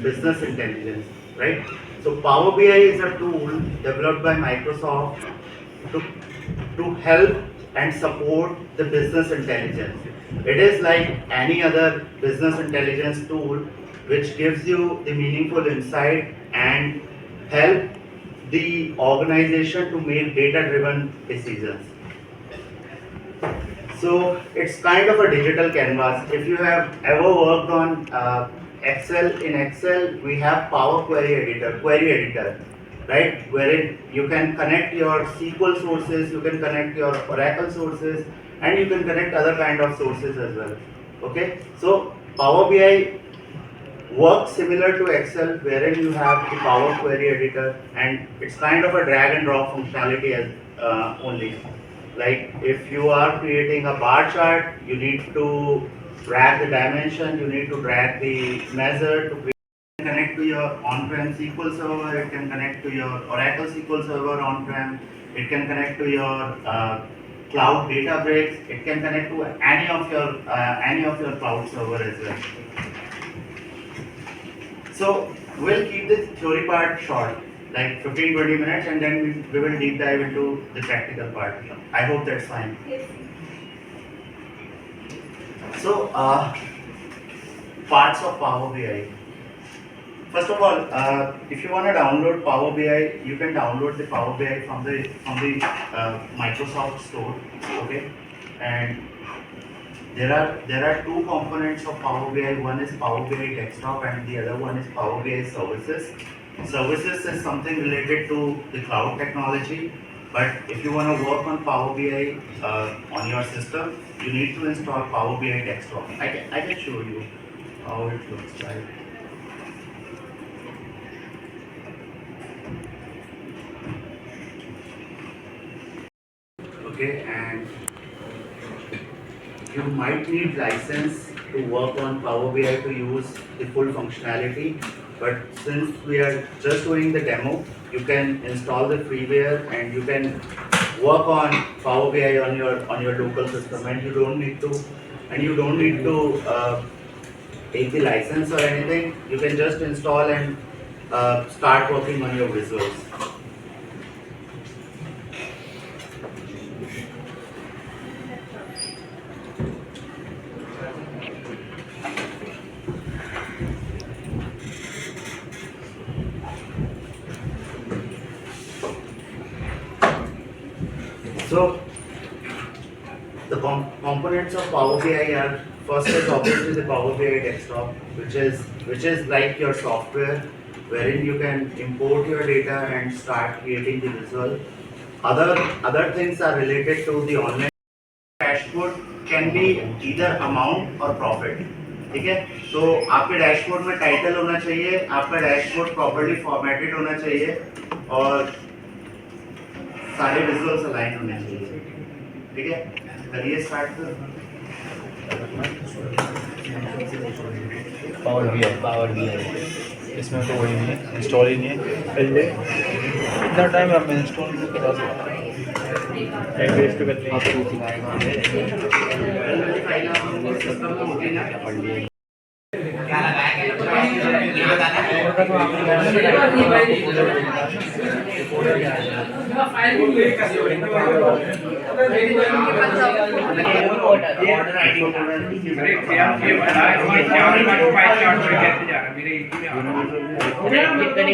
business intelligence, right? So Power BI is a tool developed by Microsoft to, to help and support the business intelligence. It is like any other business intelligence tool which gives you the meaningful insight and help the organization to make data-driven decisions. So it's kind of a digital canvas. If you have ever worked on Excel, in Excel we have Power Query Editor, right? Wherein you can connect your SQL sources, you can connect your Oracle sources, and you can connect other kind of sources as well. Okay, so Power BI works similar to Excel, wherein you have the Power Query Editor, and it's kind of a drag and drop functionality as only. Like if you are creating a bar chart, you need to drag the dimension, you need to drag the measure to connect to your on-prem SQL server, it can connect to your Oracle SQL server on-prem, it can connect to your cloud Databricks, it can connect to any of your cloud server as well. So we'll keep this theory part short, like 15-20 minutes, and then we will deep dive into the practical part. I hope that's fine. Yes. So parts of Power BI. First of all, if you want to download Power BI, you can download the Power BI from the Microsoft Store. Okay, and there are two components of Power BI. One is Power BI Desktop, and the other one is Power BI Services. Services is something related to the cloud technology. But if you want to work on Power BI on your system, you need to install Power BI Desktop. I can show you how it looks like. Okay, and you might need license to work on Power BI to use the full functionality. But since we are just doing the demo, you can install the freeware and you can work on Power BI on your local system, and you don't need to take the license or anything. You can just install and start working on your visuals. So the components of Power BI are, first is obviously the Power BI Desktop, which is like your software wherein you can import your data and start creating the visual. Other things are related to the online dashboard, can be either amount or profit. ठीक है, तो आपके dashboard में title होना चाहिए, आपका dashboard properly formatted होना चाहिए और सारे विजुअल्स अलाइन होने चाहिए. ठीक है, करिए स्टार्ट. पावर BI इसमें तो वही नहीं है, इंस्टॉल ही नहीं है. पहले इतना टाइम आप इंस्टॉल नहीं करा सकते, टाइम वेस्ट करते हैं.